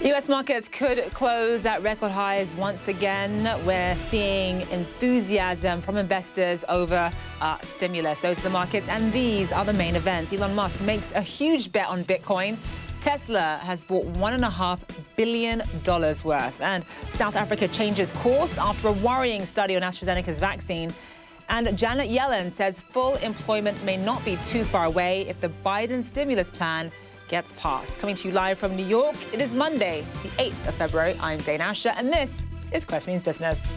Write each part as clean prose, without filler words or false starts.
U.S. markets could close at record highs once again. We're seeing enthusiasm from investors over stimulus. Those are the markets, and these are the main events. Elon Musk makes a huge bet on Bitcoin. Tesla has bought $1.5 billion worth. And South Africa changes course after a worrying study on AstraZeneca's vaccine. And Janet Yellen says full employment may not be too far away if the Biden stimulus plan gets passed. Coming to you live from New York, it is Monday, the 8th of February. I'm Zain Asher, and this is Quest Means Business.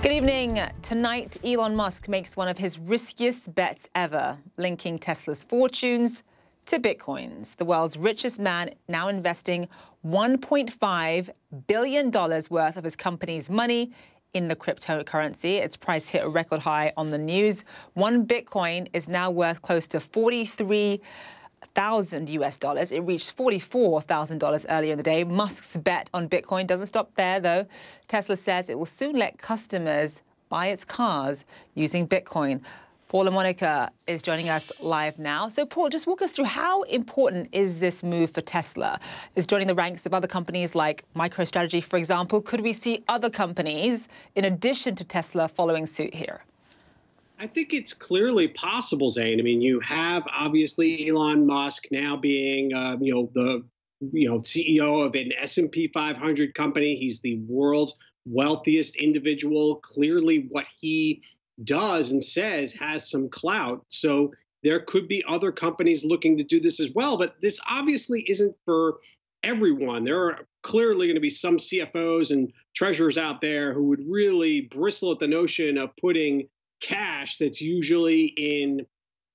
Good evening. Tonight, Elon Musk makes one of his riskiest bets ever, linking Tesla's fortunes to Bitcoins. The world's richest man now investing $1.5 billion worth of his company's money in the cryptocurrency. Its price hit a record high on the news. One Bitcoin is now worth close to $43,000 US. It reached $44,000 earlier in the day. Musk's bet on Bitcoin doesn't stop there, though. Tesla says it will soon let customers buy its cars using Bitcoin. Paul and Monica is joining us live now. So, Paul, just walk us through how important is this move for Tesla? Is joining the ranks of other companies like MicroStrategy, for example. Could we see other companies, in addition to Tesla, following suit here? I think it's clearly possible, Zain. I mean, you have obviously Elon Musk now being, the CEO of an S&P 500 company. He's the world's wealthiest individual. Clearly, what he does and says has some clout. So there could be other companies looking to do this as well. But this obviously isn't for everyone. There are clearly going to be some CFOs and treasurers out there who would really bristle at the notion of putting cash that's usually in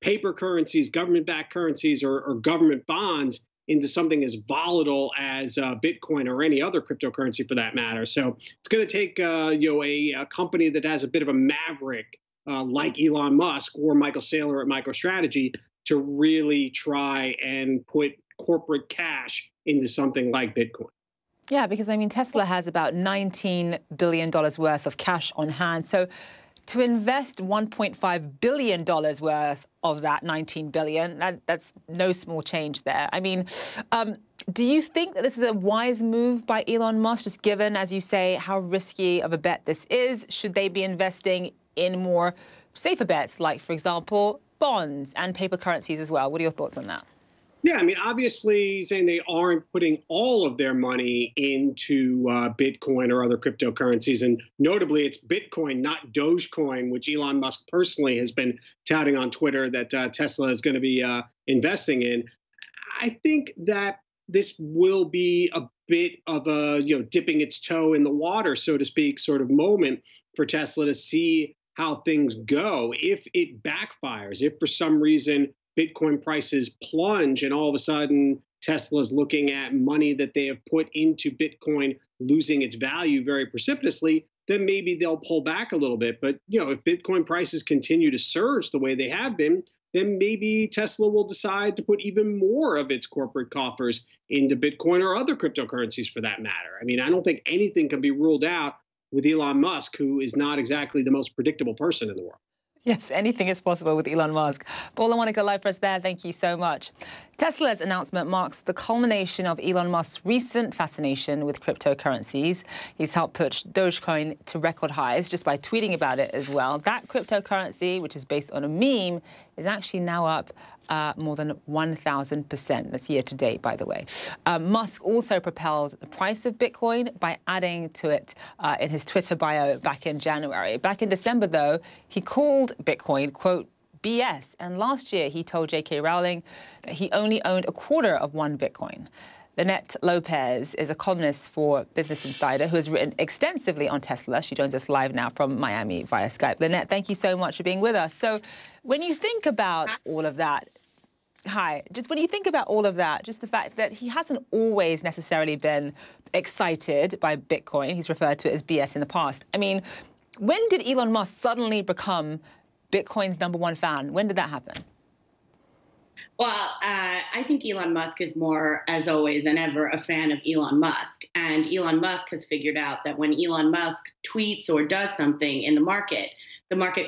paper currencies, government-backed currencies, or government bonds into something as volatile as Bitcoin or any other cryptocurrency for that matter. So it's going to take a company that has a bit of a maverick like Elon Musk or Michael Saylor at MicroStrategy to really try and put corporate cash into something like Bitcoin. Yeah, because, I mean, Tesla has about $19 billion worth of cash on hand. So to invest $1.5 billion worth of that $19 billion, that's no small change there. I mean, do you think that this is a wise move by Elon Musk, just given, as you say, how risky of a bet this is? Should they be investing in more safer bets, like, for example, bonds and paper currencies as well? What are your thoughts on that? Yeah, I mean, obviously, saying they aren't putting all of their money into Bitcoin or other cryptocurrencies. And notably, it's Bitcoin, not Dogecoin, which Elon Musk personally has been touting on Twitter that Tesla is going to be investing in. I think that this will be a bit of a, dipping its toe in the water, so to speak, sort of moment for Tesla to see how things go. If it backfires, if for some reason Bitcoin prices plunge and all of a sudden Tesla's looking at money that they have put into Bitcoin losing its value very precipitously, then maybe they'll pull back a little bit. But, if Bitcoin prices continue to surge the way they have been, then maybe Tesla will decide to put even more of its corporate coffers into Bitcoin or other cryptocurrencies for that matter. I mean, I don't think anything can be ruled out with Elon Musk, who is not exactly the most predictable person in the world. Yes, anything is possible with Elon Musk. Paul and Monica, live for us there. Thank you so much. Tesla's announcement marks the culmination of Elon Musk's recent fascination with cryptocurrencies. He's helped push Dogecoin to record highs just by tweeting about it as well. That cryptocurrency, which is based on a meme, is actually now up more than 1,000%. That's year to date, by the way. Musk also propelled the price of Bitcoin by adding to it in his Twitter bio back in January. Back in December, though, he called Bitcoin, quote, BS. And last year, he told J.K. Rowling that he only owned a quarter of one Bitcoin. Lynette Lopez is a columnist for Business Insider who has written extensively on Tesla. She joins us live now from Miami via Skype. Lynette, thank you so much for being with us. So when you think about all of that, when you think about all of that, just the fact that he hasn't always necessarily been excited by Bitcoin, he's referred to it as BS in the past. I mean, when did Elon Musk suddenly become Bitcoin's #1 fan? When did that happen? Well, I think Elon Musk is more, as always and ever, a fan of Elon Musk. And Elon Musk has figured out that when Elon Musk tweets or does something in the market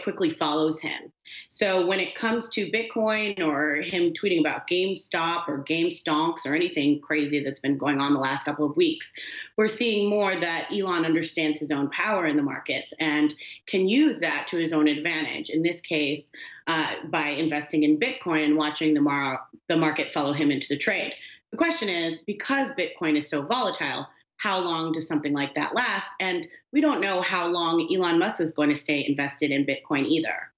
quickly follows him. So when it comes to Bitcoin or him tweeting about GameStop or GameStonks or anything crazy that's been going on the last couple of weeks, we're seeing more that Elon understands his own power in the markets and can use that to his own advantage. In this case, by investing in Bitcoin and watching the market follow him into the trade. The question is, because Bitcoin is so volatile, how long does something like that last? And we don't know how long Elon Musk is going to stay invested in Bitcoin either.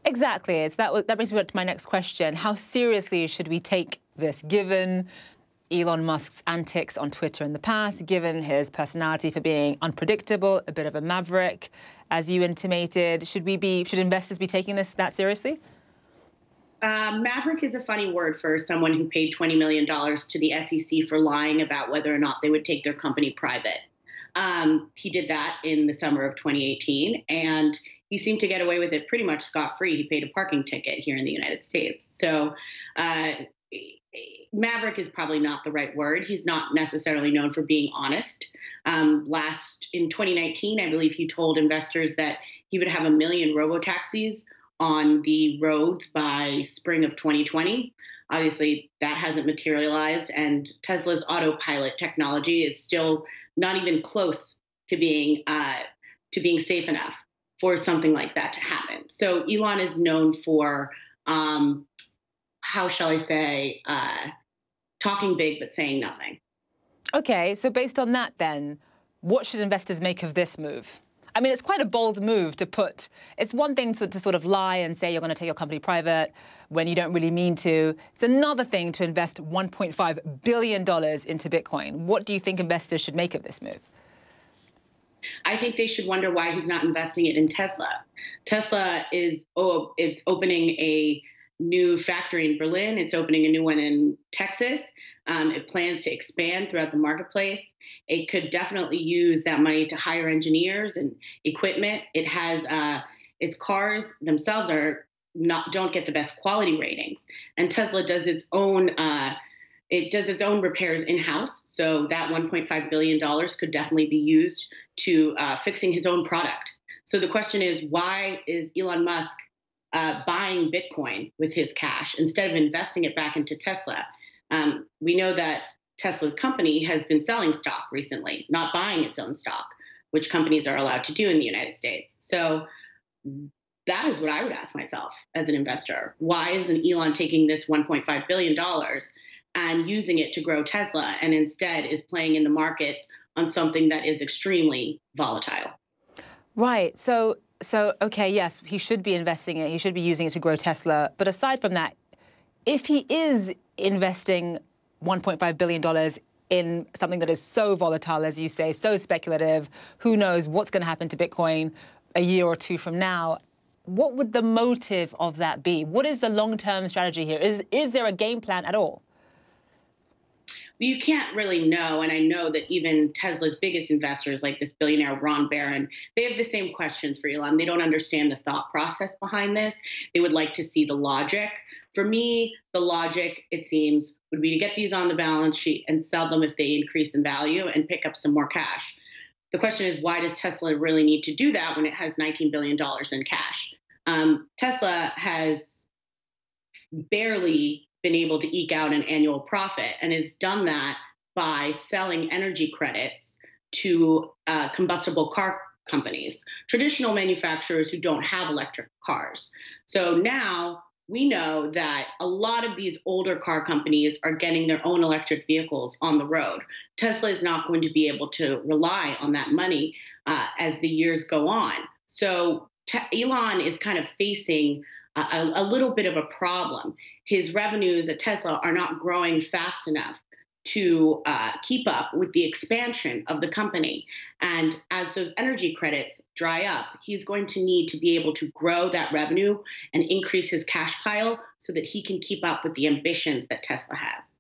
Exactly. So that brings me to my next question. How seriously should we take this, given Elon Musk's antics on Twitter in the past, given his personality for being unpredictable, a bit of a maverick, as you intimated? Should investors be taking this that seriously? Maverick is a funny word for someone who paid $20 million to the SEC for lying about whether or not they would take their company private. He did that in the summer of 2018, and he seemed to get away with it pretty much scot-free. He paid a parking ticket here in the United States. So maverick is probably not the right word. He's not necessarily known for being honest. In 2019, I believe he told investors that he would have 1 million robo-taxis on the roads by spring of 2020. Obviously, that hasn't materialized, and Tesla's autopilot technology is still not even close to being safe enough for something like that to happen. So Elon is known for, how shall I say, talking big but saying nothing. Okay, so based on that then, what should investors make of this move? I mean, it's quite a bold move to put. It's one thing to sort of lie and say you're going to take your company private when you don't really mean to. It's another thing to invest $1.5 billion into Bitcoin. What do you think investors should make of this move? I think they should wonder why he's not investing it in Tesla. Tesla it's opening a new factory in Berlin. It's opening a new one in Texas. It plans to expand throughout the marketplace. It could definitely use that money to hire engineers and equipment. It has its cars themselves don't get the best quality ratings, and Tesla does its own repairs in-house. So that $1.5 billion could definitely be used to fixing his own product. So the question is, why is Elon Musk buying Bitcoin with his cash instead of investing it back into Tesla? We know that Tesla company has been selling stock recently, not buying its own stock, which companies are allowed to do in the United States. So that is what I would ask myself as an investor. Why isn't Elon taking this $1.5 billion and using it to grow Tesla, and instead is playing in the markets on something that is extremely volatile? Right. So okay, yes, he should be investing in it. He should be using it to grow Tesla. But aside from that, if he is investing $1.5 billion in something that is so volatile, as you say, so speculative, who knows what's going to happen to Bitcoin a year or two from now, what would the motive of that be? What is the long-term strategy here? Is there a game plan at all? You can't really know, and I know that even Tesla's biggest investors, like this billionaire Ron Barron, they have the same questions for Elon. They don't understand the thought process behind this. They would like to see the logic. For me, the logic, it seems, would be to get these on the balance sheet and sell them if they increase in value and pick up some more cash. The question is, why does Tesla really need to do that when it has $19 billion in cash? Tesla has barely been able to eke out an annual profit, and it's done that by selling energy credits to combustible car companies, traditional manufacturers who don't have electric cars. So now we know that a lot of these older car companies are getting their own electric vehicles on the road. Tesla is not going to be able to rely on that money as the years go on. So Elon is kind of facing a little bit of a problem. His revenues at Tesla are not growing fast enough to keep up with the expansion of the company. And as those energy credits dry up, he's going to need to be able to grow that revenue and increase his cash pile so that he can keep up with the ambitions that Tesla has.